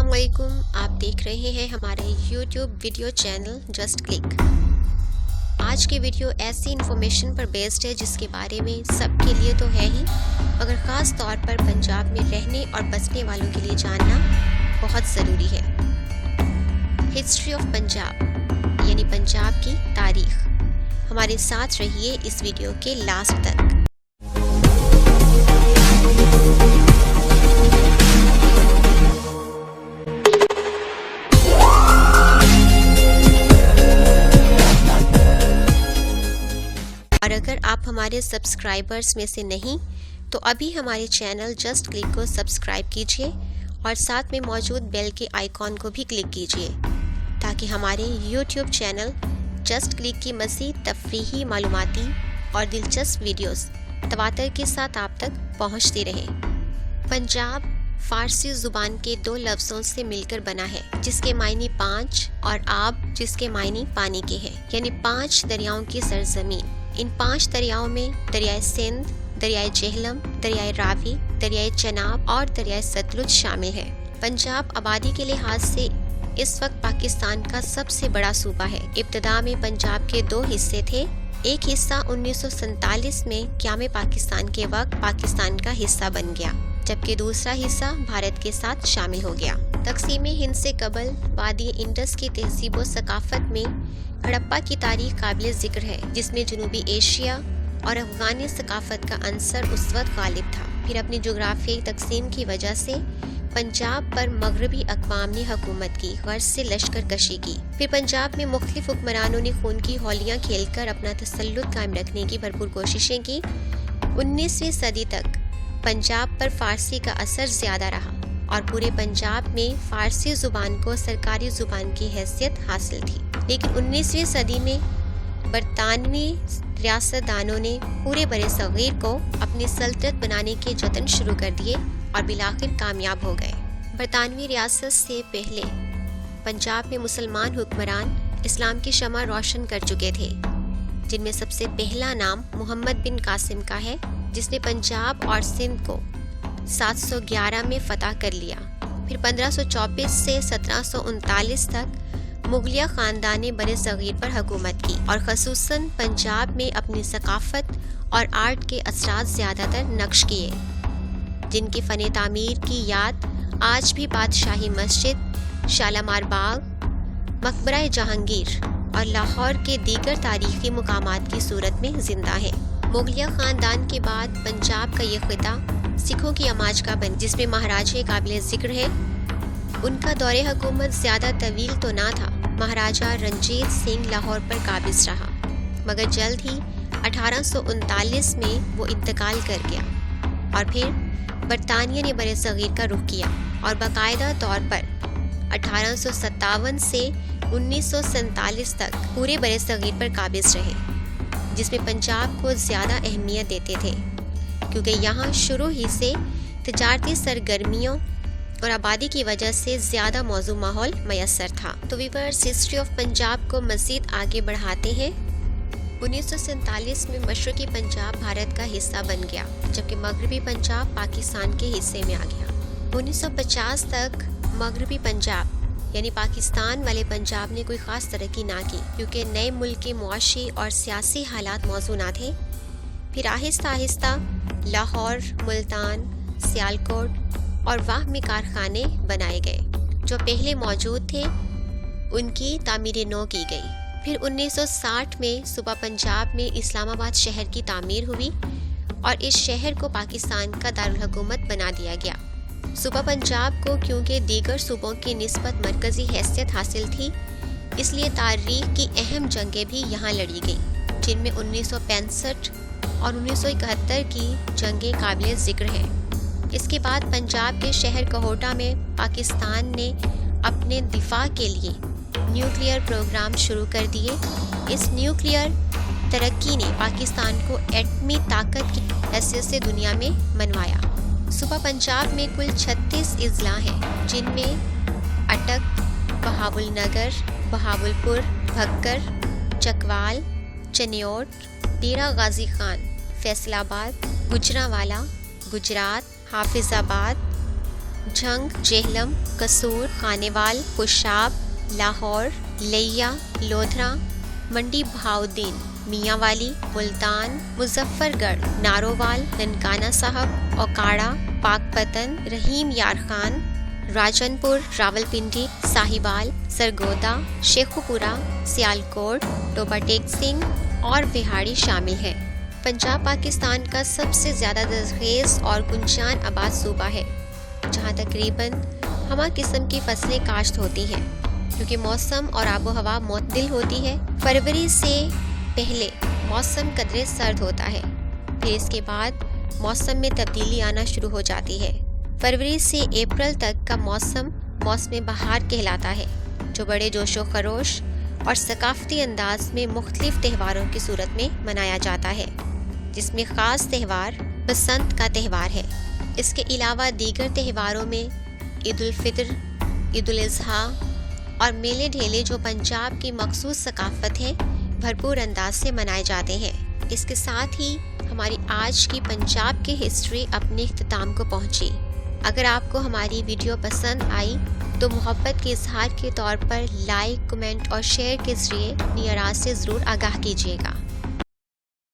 السلام علیکم، آپ دیکھ رہے ہیں ہمارے YouTube video channel just click. آج کی ویڈیو ایسی انفارمیشن پر بیسڈ ہے جس کے بارے میں سب کے لیے تو ہے ہی، مگر خاص طور پر پنجاب میں رہنے اور بسنے والوں کے لیے جاننا بہت ضروری ہے۔ ہسٹری آف پنجاب یعنی پنجاب کی تاریخ۔ ہمارے ساتھ رہیے اس ویڈیو کے لاسٹ تک۔ اور اگر آپ ہمارے سبسکرائبرز میں سے نہیں تو ابھی ہمارے چینل جسٹ کلک کو سبسکرائب کیجئے اور ساتھ میں موجود بیل کے آئیکن کو بھی کلک کیجئے تاکہ ہمارے یوٹیوب چینل جسٹ کلک کی مزید تفریحی معلوماتی اور دلچسپ ویڈیوز تواتر کے ساتھ آپ تک پہنچتی رہیں۔ پنجاب فارسی زبان کے دو لفظوں سے مل کر بنا ہے جس کے معنی پانچ اور آب جس کے معنی پانی کے ہیں، یعنی 5 دریاؤں کی سرزمین۔ ان 5 دریاؤں میں دریائے سندھ، دریائے جہلم، دریائے راوی، دریائے چناب اور دریائے ستلج شامل ہے۔ پنجاب آبادی کے لحاظ سے اس وقت پاکستان کا سب سے بڑا صوبہ ہے۔ ابتدا میں پنجاب کے 2 حصے تھے۔ ایک حصہ 1947 میں قیام پاکستان کے وقت پاکستان کا حصہ بن گیا، جبکہ دوسرا حصہ بھارت کے ساتھ شامل ہو گیا۔ تقسیم ہند سے قبل وادی انڈس کی تہذیب و ثقافت میں ہڑپا کی تاریخ قابل ذکر ہے، جس میں جنوبی ایشیا اور افغانی ثقافت کا عنصر اس وقت غالب تھا۔ پھر اپنی جغرافیائی تقسیم کی وجہ سے پنجاب پر مغربی اقوام نے حکومت کی، غرض سے لشکر کشی کی۔ پھر پنجاب میں مختلف حکمرانوں نے خون کی ہولیاں کھیل کر اپنا تسلط قائم رکھنے کی بھرپور کوششیں کی۔ 19ویں صدی تک پنجاب پر فارسی کا اثر زیادہ رہا اور پورے پنجاب میں فارسی زبان کو سرکاری زبان کی حیثیت حاصل تھی، لیکن 19ویں صدی میں برطانوی ریاست دانوں نے پورے برِ صغیر کو اپنی سلطنت بنانے کے جتن شروع کر دیے اور بالآخر کامیاب ہو گئے۔ برطانوی ریاست سے پہلے پنجاب میں مسلمان حکمران اسلام کی شمع روشن کر چکے تھے، جن میں سب سے پہلا نام محمد بن قاسم کا ہے، جس نے پنجاب اور سندھ کو 711 میں فتح کر لیا۔ پھر 1524 سے 1739 تک مغلیہ خاندان نے برِ صغیر پر حکومت کی اور خصوصاً پنجاب میں اپنی ثقافت اور آرٹ کے اثرات زیادہ تر نقش کیے، جن کی فن تعمیر کی یاد آج بھی بادشاہی مسجد، شالامار باغ، مقبرہ جہانگیر اور لاہور کے دیگر تاریخی مقامات کی صورت میں زندہ ہے۔ مغلیہ خاندان کے بعد پنجاب کا یہ خطہ سکھوں کی آماج کا بن، جس میں مہاراجے قابل ذکر ہے۔ ان کا دور حکومت زیادہ طویل تو نہ تھا۔ مہاراجہ رنجیت سنگھ لاہور پر قابض رہا، مگر جلد ہی 1839 میں وہ انتقال کر گیا اور پھر برطانیہ نے برِ صغیر کا رخ کیا اور باقاعدہ طور پر 1857 سے 1947 تک پورے برِ صغیر پر قابض رہے، جس میں پنجاب کو زیادہ اہمیت دیتے تھے کیونکہ یہاں شروع ہی سے تجارتی سرگرمیوں اور آبادی کی وجہ سے زیادہ موزوں ماحول میسر تھا۔ تو ویورز، ہسٹری آف پنجاب کو مزید آگے بڑھاتے ہیں۔ 1947 میں مشرقی پنجاب بھارت کا حصہ بن گیا، جبکہ مغربی پنجاب پاکستان کے حصے میں آ گیا۔ 1950 تک مغربی پنجاب یعنی پاکستان والے پنجاب نے کوئی خاص ترقی نہ کی کیونکہ نئے ملک کے معاشی اور سیاسی حالات موزوں نہ تھے۔ پھر آہستہ آہستہ لاہور، ملتان، سیالکوٹ اور واہ میں کارخانے بنائے گئے۔ جو پہلے موجود تھے ان کی تعمیر نو کی گئی۔ پھر 1960 میں صوبہ پنجاب میں اسلام آباد شہر کی تعمیر ہوئی اور اس شہر کو پاکستان کا دارالحکومت بنا دیا گیا۔ صوبہ پنجاب کو کیونکہ دیگر صوبوں کی نسبت مرکزی حیثیت حاصل تھی، اس لیے تاریخ کی اہم جنگیں بھی یہاں لڑی گئیں، جن میں 1965 اور 1971 کی جنگیں قابل ذکر ہیں۔ اس کے بعد پنجاب کے شہر کوہٹا میں پاکستان نے اپنے دفاع کے لیے نیوکلیئر پروگرام شروع کر دیے۔ اس نیوکلیئر ترقی نے پاکستان کو ایٹمی طاقت کی حیثیت سے دنیا میں منوایا۔ صوبہ پنجاب میں کل 36 اضلاع ہیں، جن میں اٹک، بہاول نگر، بہاول پور، بھکر، چکوال، چنیوٹ، ڈیرہ غازی خان، فیصل آباد، گجرانوالہ، گجرات، حافظ آباد، جھنگ، جہلم، قصور، خانیوال، پشاب، لاہور، لیا، لودھرا، منڈی بہاؤدین، میاں والی، ملتان، مظفر گڑھ، نارووال، ننکانہ صاحب، اوکاڑا، پاک پتن، رحیم یار خان، راجن پور، راولپنڈی، ساہیوال، سرگودا، شیخوپورہ، سیالکوٹ، ٹوبا ٹیک سنگھ اور بہاڑی شامل ہیں۔ پنجاب پاکستان کا سب سے زیادہ زرخیز اور گنجان آباد صوبہ ہے، جہاں تقریباً ہمہ قسم کی فصلیں کاشت ہوتی ہیں، کیونکہ موسم اور آب و ہوا معتدل ہوتی ہے۔ فروری سے پہلے موسم قدرے سرد ہوتا ہے، پھر اس کے بعد موسم میں تبدیلی آنا شروع ہو جاتی ہے۔ فروری سے اپریل تک کا موسم موسم بہار کہلاتا ہے، جو بڑے جوش و خروش اور ثقافتی انداز میں مختلف تہواروں کی صورت میں منایا جاتا ہے، جس میں خاص تہوار بسنت کا تہوار ہے۔ اس کے علاوہ دیگر تہواروں میں عید الفطر، عید الاضحیٰ اور میلے ڈھیلے جو پنجاب کی مخصوص ثقافت ہے، بھرپور انداز سے منائے جاتے ہیں۔ اس کے ساتھ ہی ہماری آج کی پنجاب کی ہسٹری اپنے اختتام کو پہنچی۔ اگر آپ کو ہماری ویڈیو پسند آئی تو محبت کے اظہار کے طور پر لائک، کمنٹ اور شیئر کے ذریعے اپنی آراء سے ضرور آگاہ کیجیے گا۔